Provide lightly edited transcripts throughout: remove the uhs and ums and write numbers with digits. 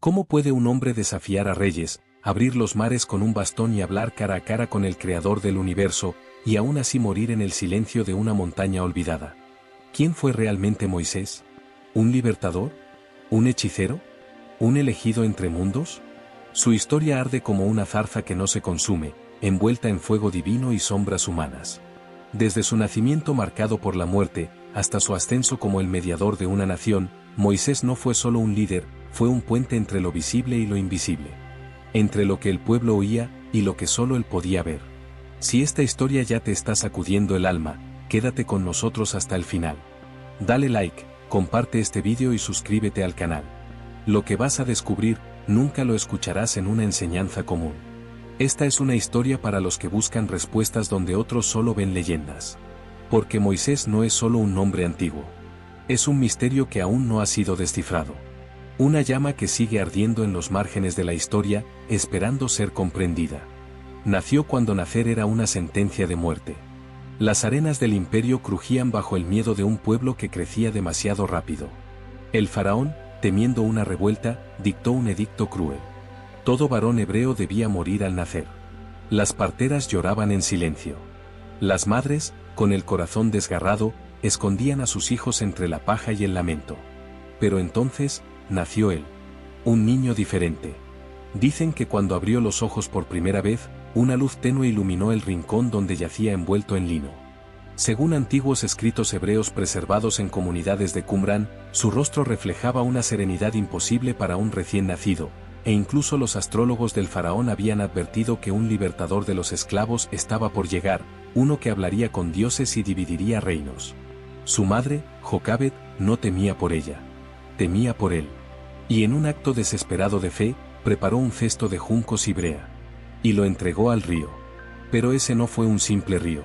¿Cómo puede un hombre desafiar a reyes, abrir los mares con un bastón y hablar cara a cara con el creador del universo, y aún así morir en el silencio de una montaña olvidada? ¿Quién fue realmente Moisés? ¿Un libertador? ¿Un hechicero? ¿Un elegido entre mundos? Su historia arde como una zarza que no se consume, envuelta en fuego divino y sombras humanas. Desde su nacimiento marcado por la muerte, hasta su ascenso como el mediador de una nación, Moisés no fue solo un líder, fue un puente entre lo visible y lo invisible. Entre lo que el pueblo oía y lo que solo él podía ver. Si esta historia ya te está sacudiendo el alma, quédate con nosotros hasta el final. Dale like, comparte este vídeo y suscríbete al canal. Lo que vas a descubrir, nunca lo escucharás en una enseñanza común. Esta es una historia para los que buscan respuestas donde otros solo ven leyendas. Porque Moisés no es solo un nombre antiguo. Es un misterio que aún no ha sido descifrado. Una llama que sigue ardiendo en los márgenes de la historia, esperando ser comprendida. Nació cuando nacer era una sentencia de muerte. Las arenas del imperio crujían bajo el miedo de un pueblo que crecía demasiado rápido. El faraón, temiendo una revuelta, dictó un edicto cruel. Todo varón hebreo debía morir al nacer. Las parteras lloraban en silencio. Las madres, con el corazón desgarrado, escondían a sus hijos entre la paja y el lamento. Pero entonces, nació él. Un niño diferente. Dicen que cuando abrió los ojos por primera vez, una luz tenue iluminó el rincón donde yacía envuelto en lino. Según antiguos escritos hebreos preservados en comunidades de Qumrán, su rostro reflejaba una serenidad imposible para un recién nacido, e incluso los astrólogos del faraón habían advertido que un libertador de los esclavos estaba por llegar, uno que hablaría con dioses y dividiría reinos. Su madre, Jocabed, no temía por ella. Temía por él. Y en un acto desesperado de fe, preparó un cesto de juncos y brea. Y lo entregó al río. Pero ese no fue un simple río.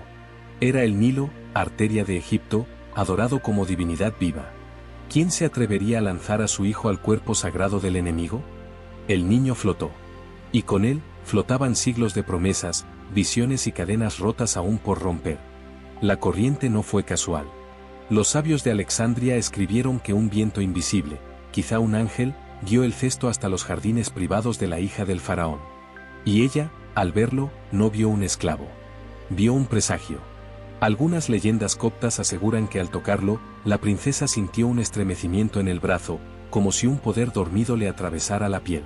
Era el Nilo, arteria de Egipto, adorado como divinidad viva. ¿Quién se atrevería a lanzar a su hijo al cuerpo sagrado del enemigo? El niño flotó. Y con él, flotaban siglos de promesas, visiones y cadenas rotas aún por romper. La corriente no fue casual. Los sabios de Alexandria escribieron que un viento invisible, quizá un ángel, guió el cesto hasta los jardines privados de la hija del faraón. Y ella, al verlo, no vio un esclavo. Vio un presagio. Algunas leyendas coptas aseguran que al tocarlo, la princesa sintió un estremecimiento en el brazo, como si un poder dormido le atravesara la piel.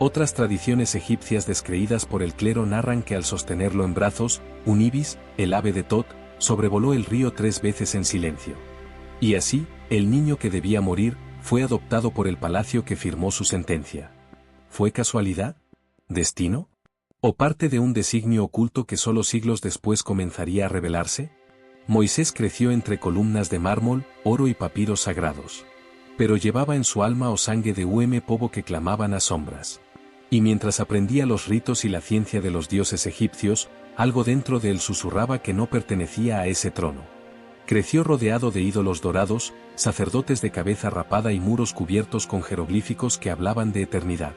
Otras tradiciones egipcias descreídas por el clero narran que al sostenerlo en brazos, un ibis, el ave de Tot, sobrevoló el río 3 veces en silencio. Y así, el niño que debía morir, fue adoptado por el palacio que firmó su sentencia. ¿Fue casualidad? ¿Destino? ¿O parte de un designio oculto que solo siglos después comenzaría a revelarse? Moisés creció entre columnas de mármol, oro y papiros sagrados. Pero llevaba en su alma osangue de povo que clamaban a sombras. Y mientras aprendía los ritos y la ciencia de los dioses egipcios, algo dentro de él susurraba que no pertenecía a ese trono. Creció rodeado de ídolos dorados, sacerdotes de cabeza rapada y muros cubiertos con jeroglíficos que hablaban de eternidad.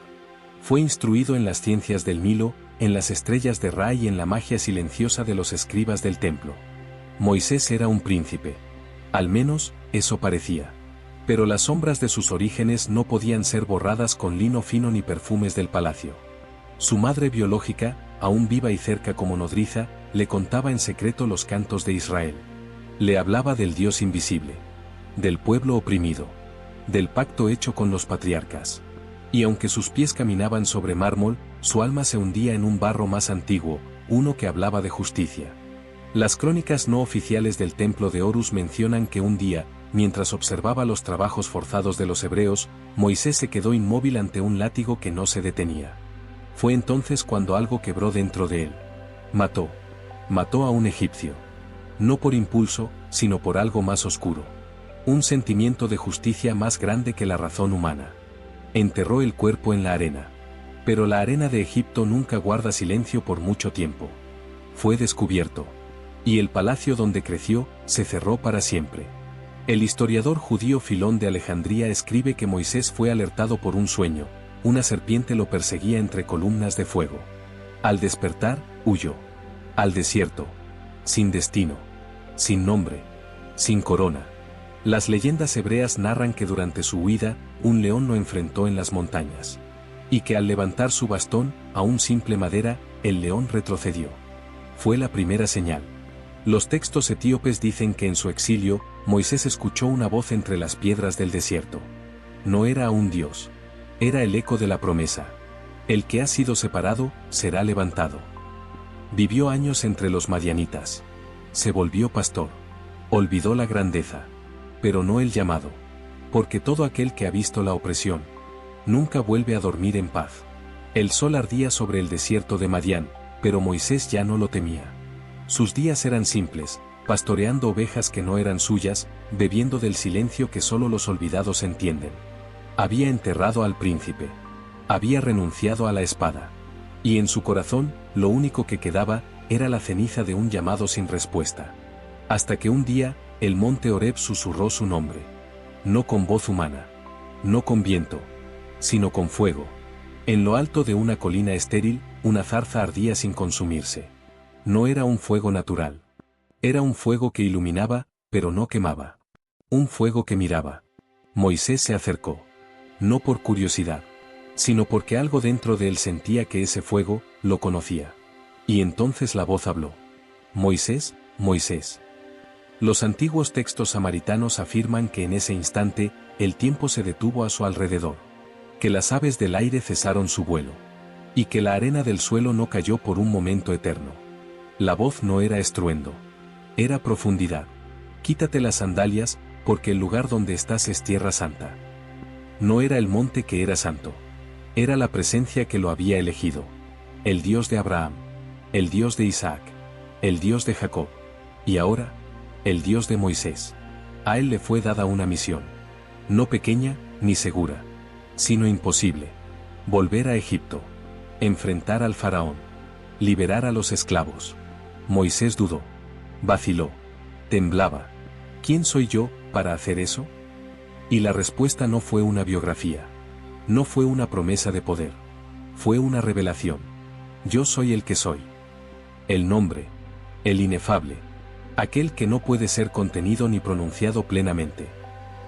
Fue instruido en las ciencias del Nilo, en las estrellas de Ra y en la magia silenciosa de los escribas del templo. Moisés era un príncipe. Al menos, eso parecía. Pero las sombras de sus orígenes no podían ser borradas con lino fino ni perfumes del palacio. Su madre biológica, aún viva y cerca como nodriza, le contaba en secreto los cantos de Israel. Le hablaba del Dios invisible. Del pueblo oprimido. Del pacto hecho con los patriarcas. Y aunque sus pies caminaban sobre mármol, su alma se hundía en un barro más antiguo, uno que hablaba de justicia. Las crónicas no oficiales del templo de Horus mencionan que un día, mientras observaba los trabajos forzados de los hebreos, Moisés se quedó inmóvil ante un látigo que no se detenía. Fue entonces cuando algo quebró dentro de él. Mató a un egipcio. No por impulso, sino por algo más oscuro. Un sentimiento de justicia más grande que la razón humana. Enterró el cuerpo en la arena. Pero la arena de Egipto nunca guarda silencio por mucho tiempo. Fue descubierto. Y el palacio donde creció, se cerró para siempre. El historiador judío Filón de Alejandría escribe que Moisés fue alertado por un sueño, una serpiente lo perseguía entre columnas de fuego. Al despertar, huyó. Al desierto. Sin destino. Sin nombre. Sin corona. Las leyendas hebreas narran que durante su huida, un león lo enfrentó en las montañas. Y que al levantar su bastón, a un simple madera, el león retrocedió. Fue la primera señal. Los textos etíopes dicen que en su exilio, Moisés escuchó una voz entre las piedras del desierto. No era un Dios. Era el eco de la promesa. El que ha sido separado, será levantado. Vivió años entre los madianitas. Se volvió pastor. Olvidó la grandeza. Pero no el llamado. Porque todo aquel que ha visto la opresión, nunca vuelve a dormir en paz. El sol ardía sobre el desierto de Madián, pero Moisés ya no lo temía. Sus días eran simples, pastoreando ovejas que no eran suyas, bebiendo del silencio que solo los olvidados entienden. Había enterrado al príncipe. Había renunciado a la espada. Y en su corazón, lo único que quedaba, era la ceniza de un llamado sin respuesta. Hasta que un día, el monte Horeb susurró su nombre. No con voz humana. No con viento. Sino con fuego. En lo alto de una colina estéril, una zarza ardía sin consumirse. No era un fuego natural. Era un fuego que iluminaba, pero no quemaba. Un fuego que miraba. Moisés se acercó. No por curiosidad, sino porque algo dentro de él sentía que ese fuego, lo conocía. Y entonces la voz habló. Moisés, Moisés. Los antiguos textos samaritanos afirman que en ese instante, el tiempo se detuvo a su alrededor. Que las aves del aire cesaron su vuelo. Y que la arena del suelo no cayó por un momento eterno. La voz no era estruendo. Era profundidad. Quítate las sandalias, porque el lugar donde estás es tierra santa. No era el monte que era santo. Era la presencia que lo había elegido. El Dios de Abraham. El Dios de Isaac. El Dios de Jacob. Y ahora, el Dios de Moisés. A él le fue dada una misión. No pequeña, ni segura. Sino imposible. Volver a Egipto. Enfrentar al faraón. Liberar a los esclavos. Moisés dudó. Vaciló. Temblaba. ¿Quién soy yo, para hacer eso? Y la respuesta no fue una biografía. No fue una promesa de poder. Fue una revelación. Yo soy el que soy. El nombre. El inefable. Aquel que no puede ser contenido ni pronunciado plenamente.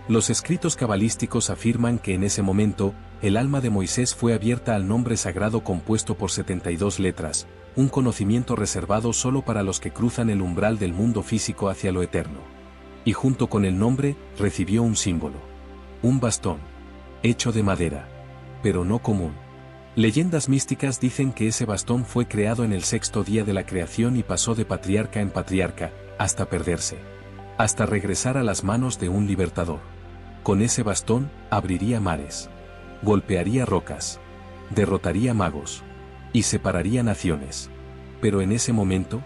Los escritos cabalísticos afirman que en ese momento, el alma de Moisés fue abierta al nombre sagrado compuesto por 72 letras, un conocimiento reservado solo para los que cruzan el umbral del mundo físico hacia lo eterno. Y junto con el nombre, recibió un símbolo. Un bastón. Hecho de madera. Pero no común. Leyendas místicas dicen que ese bastón fue creado en el sexto día de la creación y pasó de patriarca en patriarca, hasta perderse. Hasta regresar a las manos de un libertador. Con ese bastón, abriría mares. Golpearía rocas. Derrotaría magos. Y separaría naciones. Pero en ese momento,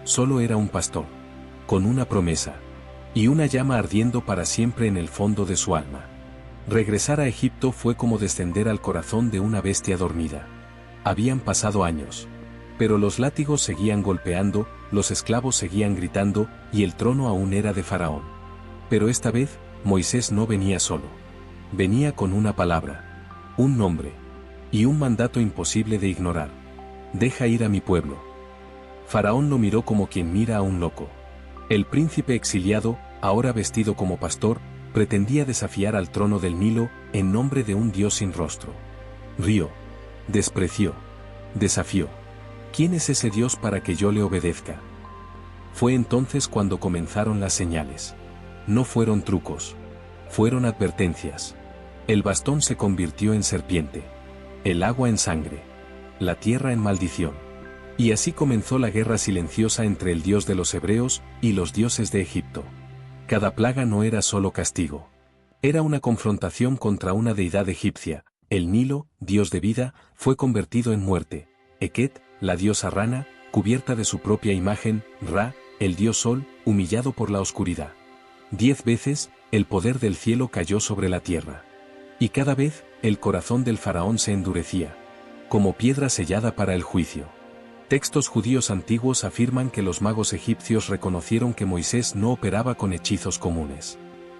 solo era un pastor. Con una promesa. Y una llama ardiendo para siempre en el fondo de su alma. Regresar a Egipto fue como descender al corazón de una bestia dormida. Habían pasado años. Pero los látigos seguían golpeando, los esclavos seguían gritando, y el trono aún era de Faraón. Pero esta vez, Moisés no venía solo. Venía con una palabra. Un nombre. Y un mandato imposible de ignorar. Deja ir a mi pueblo. Faraón lo miró como quien mira a un loco. El príncipe exiliado, ahora vestido como pastor, pretendía desafiar al trono del Nilo, en nombre de un Dios sin rostro. Rió. Despreció. Desafió. ¿Quién es ese Dios para que yo le obedezca? Fue entonces cuando comenzaron las señales. No fueron trucos. Fueron advertencias. El bastón se convirtió en serpiente. El agua en sangre. La tierra en maldición. Y así comenzó la guerra silenciosa entre el Dios de los hebreos y los dioses de Egipto. Cada plaga no era solo castigo. Era una confrontación contra una deidad egipcia. El Nilo, dios de vida, fue convertido en muerte. Eket, la diosa rana, cubierta de su propia imagen, Ra, el dios sol, humillado por la oscuridad. 10 veces, el poder del cielo cayó sobre la tierra. Y cada vez, el corazón del faraón se endurecía. Como piedra sellada para el juicio. Textos judíos antiguos afirman que los magos egipcios reconocieron que Moisés no operaba con hechizos comunes.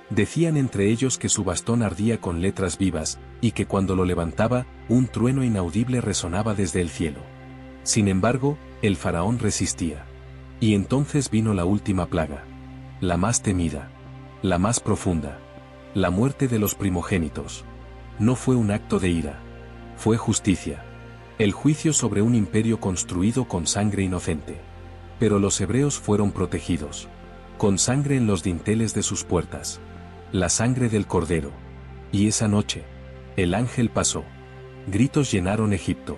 Decían entre ellos que su bastón ardía con letras vivas, y que cuando lo levantaba, un trueno inaudible resonaba desde el cielo. Sin embargo, el faraón resistía. Y entonces vino la última plaga. La más temida. la más profunda. La muerte de los primogénitos. No fue un acto de ira. Fue justicia. El juicio sobre un imperio construido con sangre inocente. Pero los hebreos fueron protegidos. Con sangre en los dinteles de sus puertas. La sangre del cordero. Y esa noche, el ángel pasó. Gritos llenaron Egipto.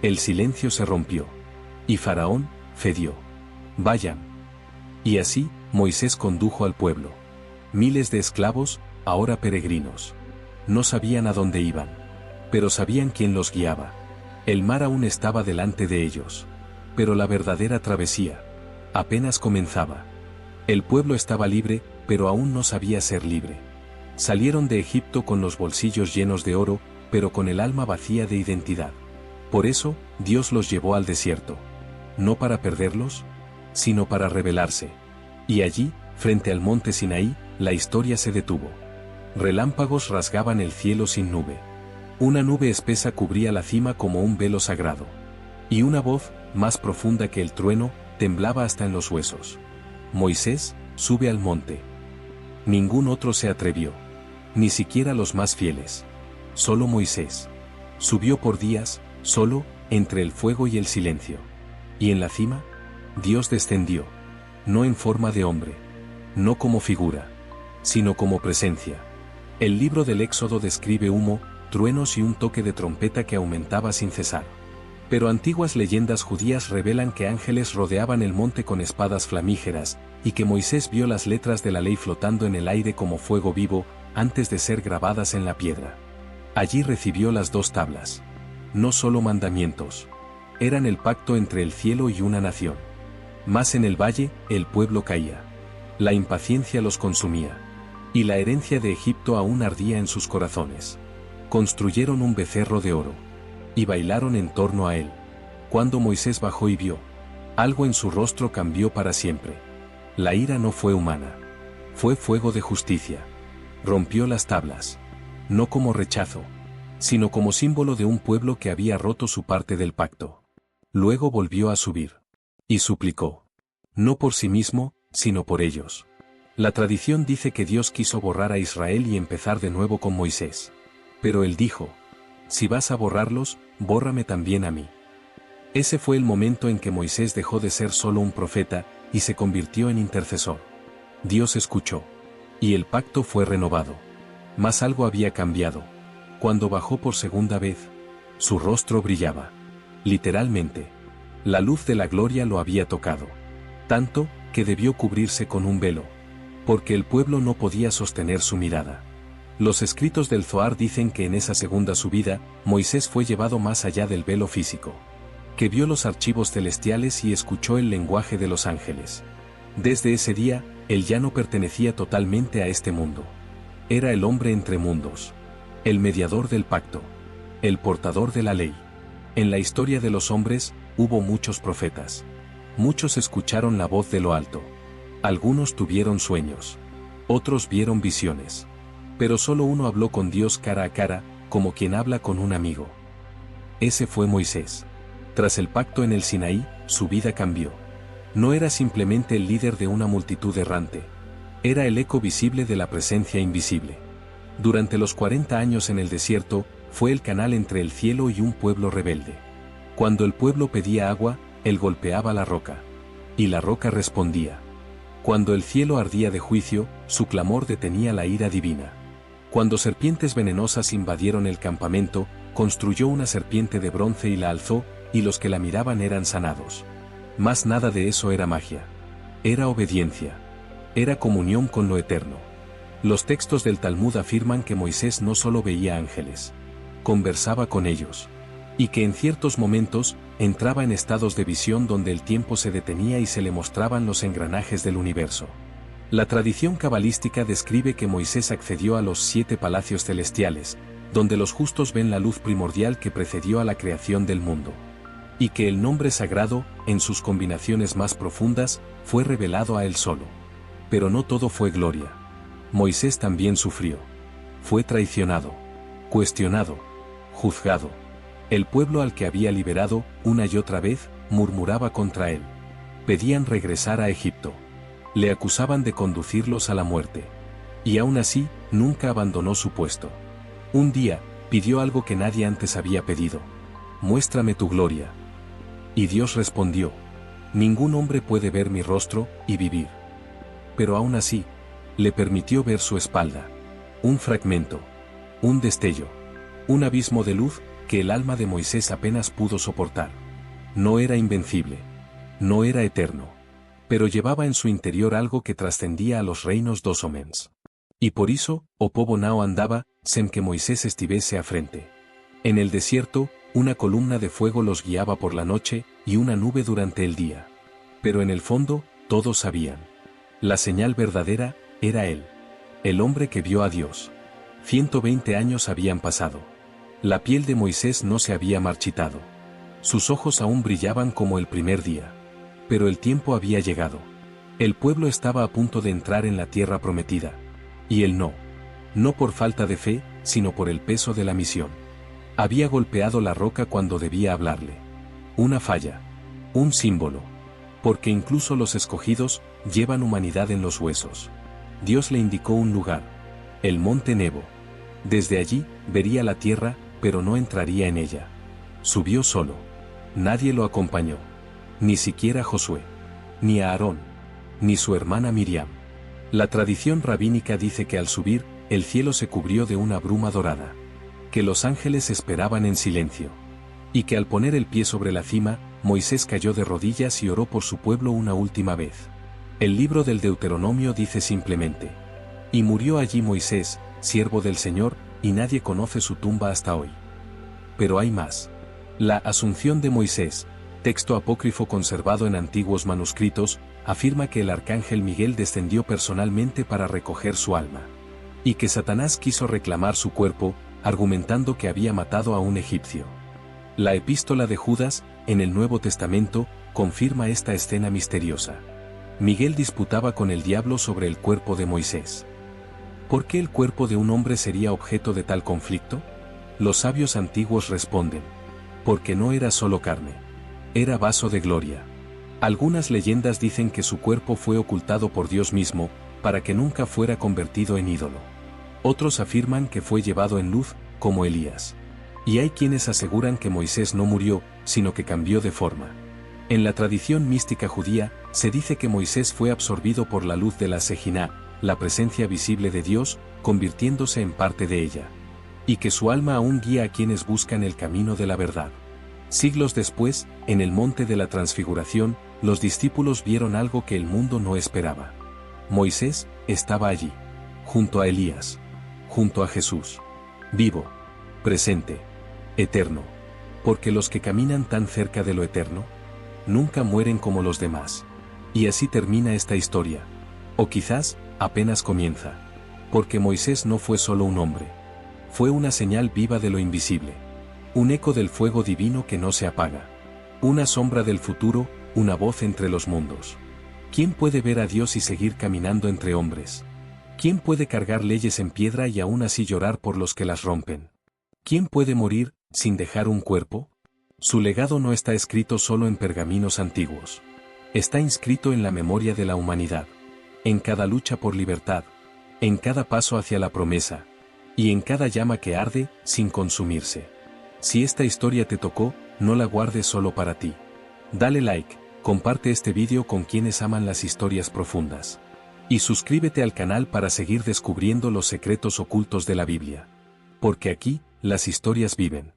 El silencio se rompió. Y Faraón cedió. Vayan. Y así, Moisés condujo al pueblo. Miles de esclavos, ahora peregrinos. No sabían a dónde iban. Pero sabían quién los guiaba. El mar aún estaba delante de ellos. Pero la verdadera travesía apenas comenzaba. El pueblo estaba libre, pero aún no sabía ser libre. Salieron de Egipto con los bolsillos llenos de oro, pero con el alma vacía de identidad. Por eso, Dios los llevó al desierto. No para perderlos, sino para revelarse. Y allí, frente al monte Sinaí, la historia se detuvo. Relámpagos rasgaban el cielo sin nube. Una nube espesa cubría la cima como un velo sagrado. Y una voz, más profunda que el trueno, temblaba hasta en los huesos. Moisés, sube al monte. Ningún otro se atrevió. Ni siquiera los más fieles. Solo Moisés. Subió por días, solo, entre el fuego y el silencio. Y en la cima, Dios descendió. No en forma de hombre. No como figura. Sino como presencia. El libro del Éxodo describe humo, truenos y un toque de trompeta que aumentaba sin cesar. Pero antiguas leyendas judías revelan que ángeles rodeaban el monte con espadas flamígeras, y que Moisés vio las letras de la ley flotando en el aire como fuego vivo, antes de ser grabadas en la piedra. Allí recibió las 2 tablas. No solo mandamientos. Eran el pacto entre el cielo y una nación. Mas en el valle, el pueblo caía. La impaciencia los consumía. Y la herencia de Egipto aún ardía en sus corazones. Construyeron un becerro de oro. Y bailaron en torno a él. Cuando Moisés bajó y vio, algo en su rostro cambió para siempre. La ira no fue humana. Fue fuego de justicia. Rompió las tablas. No como rechazo, sino como símbolo de un pueblo que había roto su parte del pacto. Luego volvió a subir. Y suplicó. No por sí mismo, sino por ellos. La tradición dice que Dios quiso borrar a Israel y empezar de nuevo con Moisés. Pero él dijo, si vas a borrarlos, bórrame también a mí. Ese fue el momento en que Moisés dejó de ser solo un profeta, y se convirtió en intercesor. Dios escuchó. Y el pacto fue renovado. Mas algo había cambiado. Cuando bajó por segunda vez, su rostro brillaba. Literalmente. La luz de la gloria lo había tocado. Tanto, que debió cubrirse con un velo. Porque el pueblo no podía sostener su mirada. Los escritos del Zohar dicen que en esa segunda subida, Moisés fue llevado más allá del velo físico. Que vio los archivos celestiales y escuchó el lenguaje de los ángeles. Desde ese día, él ya no pertenecía totalmente a este mundo. Era el hombre entre mundos. El mediador del pacto. El portador de la ley. En la historia de los hombres, hubo muchos profetas. Muchos escucharon la voz de lo alto. Algunos tuvieron sueños. Otros vieron visiones. Pero solo uno habló con Dios cara a cara, como quien habla con un amigo. Ese fue Moisés. Tras el pacto en el Sinaí, su vida cambió. No era simplemente el líder de una multitud errante. Era el eco visible de la presencia invisible. Durante los 40 años en el desierto, fue el canal entre el cielo y un pueblo rebelde. Cuando el pueblo pedía agua, él golpeaba la roca. Y la roca respondía. Cuando el cielo ardía de juicio, su clamor detenía la ira divina. Cuando serpientes venenosas invadieron el campamento, construyó una serpiente de bronce y la alzó, y los que la miraban eran sanados. Mas nada de eso era magia. Era obediencia. Era comunión con lo eterno. Los textos del Talmud afirman que Moisés no solo veía ángeles. Conversaba con ellos. Y que en ciertos momentos, entraba en estados de visión donde el tiempo se detenía y se le mostraban los engranajes del universo. La tradición cabalística describe que Moisés accedió a los 7 palacios celestiales, donde los justos ven la luz primordial que precedió a la creación del mundo. Y que el nombre sagrado, en sus combinaciones más profundas, fue revelado a él solo. Pero no todo fue gloria. Moisés también sufrió. Fue traicionado, cuestionado, juzgado. El pueblo al que había liberado, una y otra vez, murmuraba contra él. Pedían regresar a Egipto. Le acusaban de conducirlos a la muerte. Y aún así, nunca abandonó su puesto. Un día, pidió algo que nadie antes había pedido. Muéstrame tu gloria. Y Dios respondió: ningún hombre puede ver mi rostro y vivir. Pero aún así, le permitió ver su espalda. Un fragmento. Un destello. Un abismo de luz que el alma de Moisés apenas pudo soportar. No era invencible. No era eterno. Pero llevaba en su interior algo que trascendía a los reinos dos homens. Y por eso, opobo nao andaba, sem que Moisés estivese a frente. En el desierto, una columna de fuego los guiaba por la noche, y una nube durante el día. Pero en el fondo, todos sabían. La señal verdadera, era él. El hombre que vio a Dios. 120 años habían pasado. La piel de Moisés no se había marchitado. Sus ojos aún brillaban como el primer día. Pero el tiempo había llegado. El pueblo estaba a punto de entrar en la tierra prometida. Y él no. No por falta de fe, sino por el peso de la misión. Había golpeado la roca cuando debía hablarle. Una falla. Un símbolo. Porque incluso los escogidos llevan humanidad en los huesos. Dios le indicó un lugar. El monte Nebo. Desde allí, vería la tierra, pero no entraría en ella. Subió solo. Nadie lo acompañó. Ni siquiera Josué. Ni Aarón. Ni su hermana Miriam. La tradición rabínica dice que al subir, el cielo se cubrió de una bruma dorada. Que los ángeles esperaban en silencio. Y que al poner el pie sobre la cima, Moisés cayó de rodillas y oró por su pueblo una última vez. El libro del Deuteronomio dice simplemente: y murió allí Moisés, siervo del Señor, y nadie conoce su tumba hasta hoy. Pero hay más. La Asunción de Moisés, texto apócrifo conservado en antiguos manuscritos, afirma que el arcángel Miguel descendió personalmente para recoger su alma. Y que Satanás quiso reclamar su cuerpo, argumentando que había matado a un egipcio. La epístola de Judas, en el Nuevo Testamento, confirma esta escena misteriosa. Miguel disputaba con el diablo sobre el cuerpo de Moisés. ¿Por qué el cuerpo de un hombre sería objeto de tal conflicto? Los sabios antiguos responden: porque no era solo carne. Era vaso de gloria. Algunas leyendas dicen que su cuerpo fue ocultado por Dios mismo, para que nunca fuera convertido en ídolo. Otros afirman que fue llevado en luz, como Elías. Y hay quienes aseguran que Moisés no murió, sino que cambió de forma. En la tradición mística judía, se dice que Moisés fue absorbido por la luz de la Sejiná, la presencia visible de Dios, convirtiéndose en parte de ella. Y que su alma aún guía a quienes buscan el camino de la verdad. Siglos después, en el monte de la Transfiguración, los discípulos vieron algo que el mundo no esperaba. Moisés estaba allí, junto a Elías, junto a Jesús, vivo, presente, eterno, porque los que caminan tan cerca de lo eterno, nunca mueren como los demás. Y así termina esta historia. O quizás, apenas comienza. Porque Moisés no fue solo un hombre. Fue una señal viva de lo invisible. Un eco del fuego divino que no se apaga. Una sombra del futuro, una voz entre los mundos. ¿Quién puede ver a Dios y seguir caminando entre hombres? ¿Quién puede cargar leyes en piedra y aún así llorar por los que las rompen? ¿Quién puede morir sin dejar un cuerpo? Su legado no está escrito solo en pergaminos antiguos. Está inscrito en la memoria de la humanidad. En cada lucha por libertad. En cada paso hacia la promesa. Y en cada llama que arde, sin consumirse. Si esta historia te tocó, no la guardes solo para ti. Dale like, comparte este vídeo con quienes aman las historias profundas. Y suscríbete al canal para seguir descubriendo los secretos ocultos de la Biblia. Porque aquí, las historias viven.